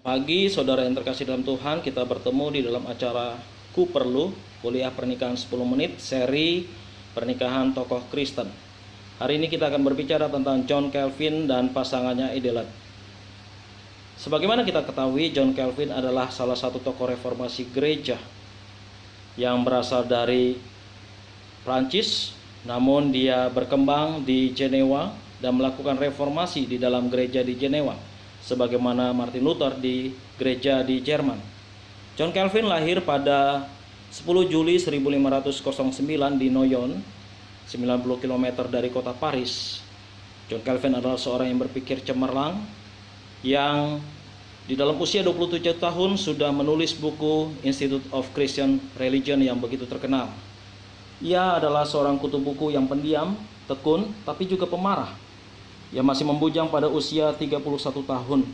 Pagi, saudara yang terkasih dalam Tuhan, kita bertemu di dalam acara Ku Perlu, kuliah pernikahan 10 menit, seri pernikahan tokoh Kristen. Hari ini kita akan berbicara tentang John Calvin dan pasangannya Idelette. Sebagaimana kita ketahui, John Calvin adalah salah satu tokoh reformasi gereja yang berasal dari Prancis, namun dia berkembang di Jenewa dan melakukan reformasi di dalam gereja di Jenewa, sebagaimana Martin Luther di gereja di Jerman. John Calvin lahir pada 10 Juli 1509 di Noyon, 90 km dari kota Paris. John Calvin adalah seorang yang berpikir cemerlang, yang di dalam usia 27 tahun sudah menulis buku Institute of Christian Religion yang begitu terkenal. Ia adalah seorang kutu buku yang pendiam, tekun, tapi juga pemarah. Ia masih membujang pada usia 31 tahun.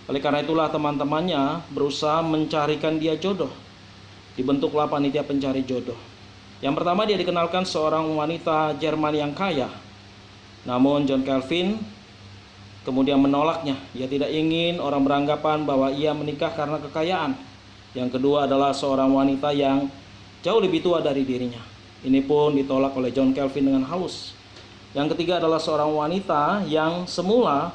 Oleh karena itulah teman-temannya berusaha mencarikan dia jodoh. Dibentuklah panitia pencari jodoh. Yang pertama dia dikenalkan seorang wanita Jerman yang kaya. Namun John Calvin kemudian menolaknya. Ia tidak ingin orang beranggapan bahwa ia menikah karena kekayaan. Yang kedua adalah seorang wanita yang jauh lebih tua dari dirinya. Ini pun ditolak oleh John Calvin dengan halus. Yang ketiga adalah seorang wanita yang semula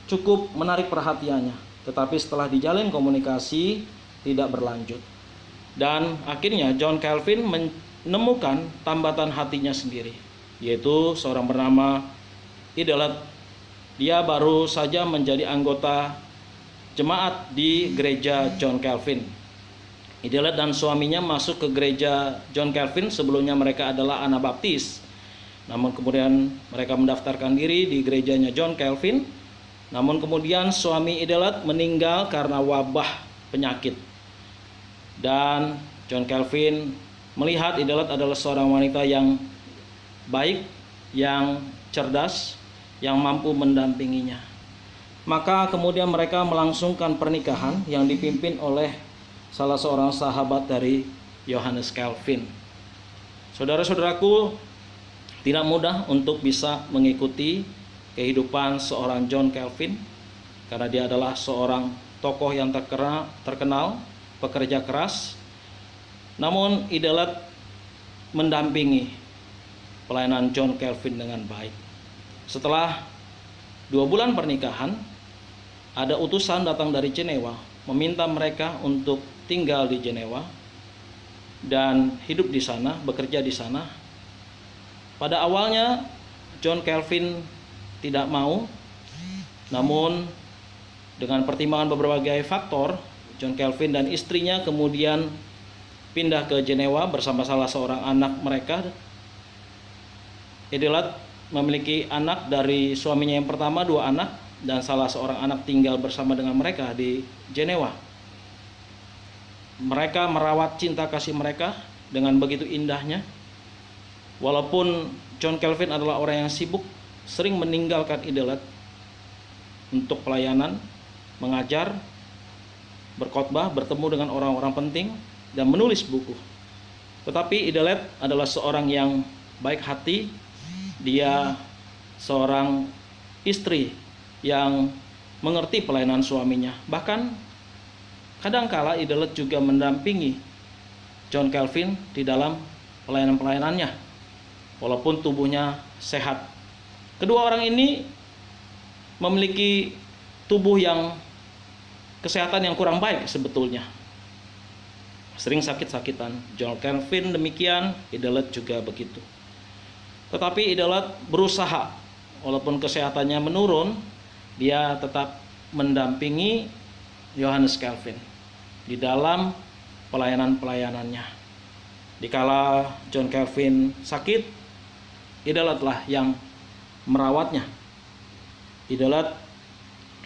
cukup menarik perhatiannya, tetapi setelah dijalin komunikasi tidak berlanjut. Dan akhirnya John Calvin menemukan tambatan hatinya sendiri, yaitu seorang bernama Idelette. Dia baru saja menjadi anggota jemaat di gereja John Calvin. Idelette dan suaminya masuk ke gereja John Calvin, sebelumnya mereka adalah Anabaptis. Namun kemudian mereka mendaftarkan diri di gerejanya John Calvin. Namun kemudian suami Idelette meninggal karena wabah penyakit. Dan John Calvin melihat Idelette adalah seorang wanita yang baik, yang cerdas, yang mampu mendampinginya. Maka kemudian mereka melangsungkan pernikahan yang dipimpin oleh salah seorang sahabat dari Johannes Calvin. Saudara-saudaraku, tidak mudah untuk bisa mengikuti kehidupan seorang John Calvin, karena dia adalah seorang tokoh yang terkenal, pekerja keras. Namun Idelette mendampingi pelayanan John Calvin dengan baik. Setelah 2 bulan pernikahan, ada utusan datang dari Jenewa meminta mereka untuk tinggal di Jenewa dan hidup di sana, bekerja di sana. Pada awalnya John Calvin tidak mau, namun dengan pertimbangan berbagai faktor, John Calvin dan istrinya kemudian pindah ke Jenewa bersama salah seorang anak mereka. Idelette memiliki anak dari suaminya yang pertama, 2 anak, dan salah seorang anak tinggal bersama dengan mereka di Jenewa. Mereka merawat cinta kasih mereka dengan begitu indahnya. Walaupun John Calvin adalah orang yang sibuk, sering meninggalkan Idelette untuk pelayanan, mengajar, berkhotbah, bertemu dengan orang-orang penting, dan menulis buku. Tetapi Idelette adalah seorang yang baik hati. Dia seorang istri yang mengerti pelayanan suaminya. Bahkan kadangkala Idelette juga mendampingi John Calvin di dalam pelayanan-pelayanannya, walaupun tubuhnya sehat. Kedua orang ini memiliki tubuh yang kesehatan yang kurang baik sebetulnya. Sering sakit-sakitan. John Calvin demikian, Idelette juga begitu. Tetapi Idelette berusaha, walaupun kesehatannya menurun, dia tetap mendampingi Johannes Calvin di dalam pelayanan-pelayanannya. Dikala John Calvin sakit, Idelette lah yang merawatnya. Idelette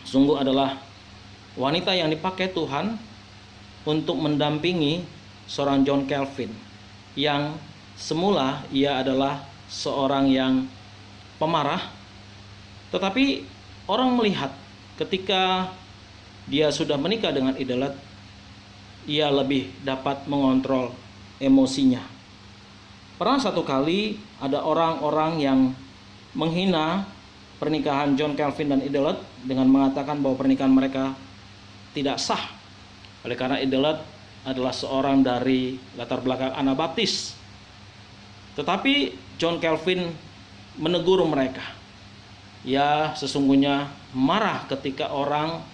sungguh adalah wanita yang dipakai Tuhan untuk mendampingi seorang John Calvin yang semula ia adalah seorang yang pemarah, tetapi orang melihat ketika dia sudah menikah dengan Idelette, ia lebih dapat mengontrol emosinya. Pernah satu kali ada orang-orang yang menghina pernikahan John Calvin dan Idelette dengan mengatakan bahwa pernikahan mereka tidak sah. Oleh karena Idelot adalah seorang dari latar belakang Anabaptis. Tetapi John Calvin menegur mereka. Ia sesungguhnya marah ketika orang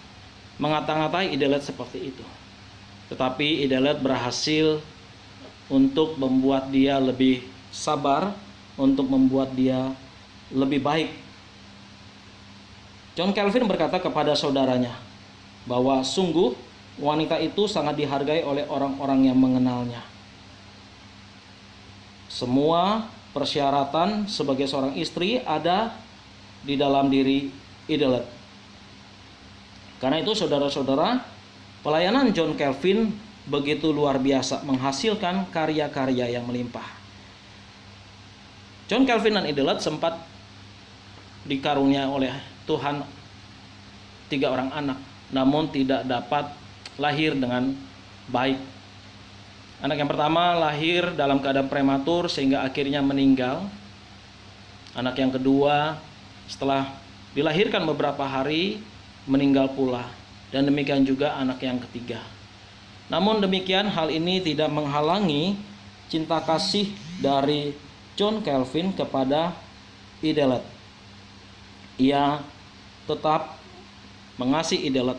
mengata-ngatai Idelot seperti itu. Tetapi Idelot berhasil untuk membuat dia lebih sabar, untuk membuat dia lebih baik. John Calvin berkata kepada saudaranya bahwa sungguh wanita itu sangat dihargai oleh orang-orang yang mengenalnya. Semua persyaratan sebagai seorang istri ada di dalam diri Idelot. Karena itu saudara-saudara, pelayanan John Calvin begitu luar biasa, menghasilkan karya-karya yang melimpah. John Calvin dan Idelot sempat dikarunia oleh Tuhan 3 orang anak, namun tidak dapat lahir dengan baik. Anak yang pertama lahir dalam keadaan prematur sehingga akhirnya meninggal. Anak yang kedua setelah dilahirkan beberapa hari meninggal pula, dan demikian juga anak yang ketiga. Namun demikian, hal ini tidak menghalangi cinta kasih dari John Calvin kepada Idelot. Ia tetap mengasihi Idelot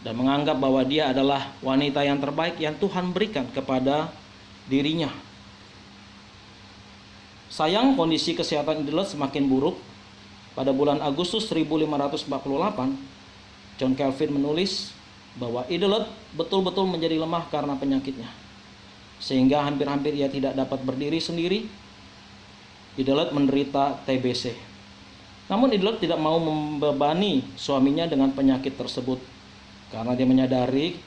dan menganggap bahwa dia adalah wanita yang terbaik yang Tuhan berikan kepada dirinya. Sayang, kondisi kesehatan Idelot semakin buruk. Pada bulan Agustus 1548, John Calvin menulis bahwa Idelot betul-betul menjadi lemah karena penyakitnya, sehingga hampir-hampir ia tidak dapat berdiri sendiri. Idelot menderita TBC. Namun Idelot tidak mau membebani suaminya dengan penyakit tersebut, karena dia menyadari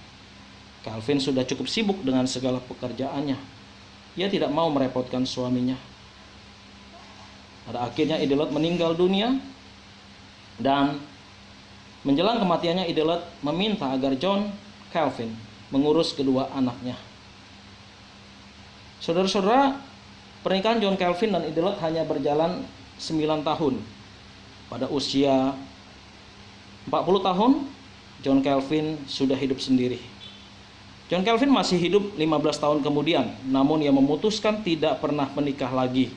Calvin sudah cukup sibuk dengan segala pekerjaannya. Ia tidak mau merepotkan suaminya. Pada akhirnya Idelot meninggal dunia, dan menjelang kematiannya Idelot meminta agar John Calvin mengurus kedua anaknya. Saudara-saudara, pernikahan John Calvin dan Idelot hanya berjalan 9 tahun. Pada usia 40 tahun, John Calvin sudah hidup sendiri. John Calvin masih hidup 15 tahun kemudian, namun ia memutuskan tidak pernah menikah lagi.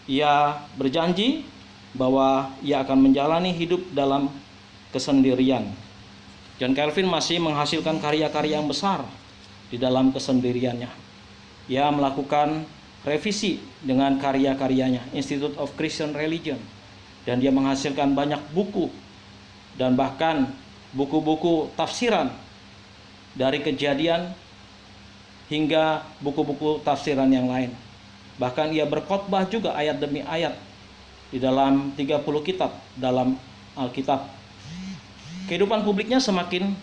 Ia berjanji bahwa ia akan menjalani hidup dalam kesendirian. John Calvin masih menghasilkan karya-karya yang besar di dalam kesendiriannya. Ia melakukan revisi dengan karya-karyanya, Institute of Christian Religion, dan dia menghasilkan banyak buku dan bahkan buku-buku tafsiran dari Kejadian hingga buku-buku tafsiran yang lain. Bahkan ia berkhotbah juga ayat demi ayat di dalam 30 kitab dalam Alkitab. Kehidupan publiknya semakin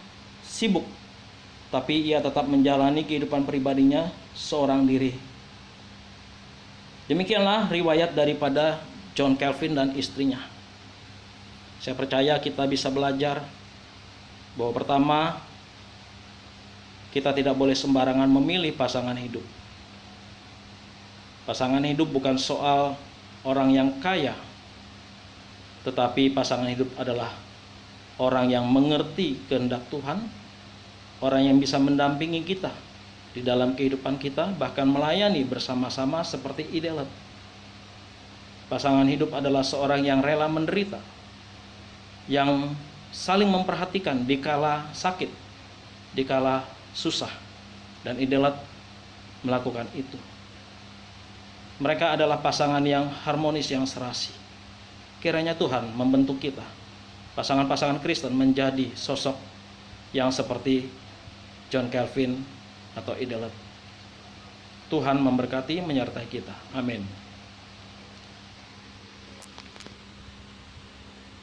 sibuk, tapi ia tetap menjalani kehidupan pribadinya seorang diri. Demikianlah riwayat daripada John Calvin dan istrinya. Saya percaya kita bisa belajar bahwa pertama, kita tidak boleh sembarangan memilih pasangan hidup. Pasangan hidup bukan soal orang yang kaya, tetapi pasangan hidup adalah orang yang mengerti kehendak Tuhan, orang yang bisa mendampingi kita di dalam kehidupan kita, bahkan melayani bersama-sama seperti Idelot. Pasangan hidup adalah seorang yang rela menderita, yang saling memperhatikan dikala sakit, dikala susah, dan Idelot melakukan itu. Mereka adalah pasangan yang harmonis, yang serasi. Kiranya Tuhan membentuk kita, pasangan-pasangan Kristen, menjadi sosok yang seperti John Calvin atau Idelot. Tuhan memberkati, menyertai kita. Amin.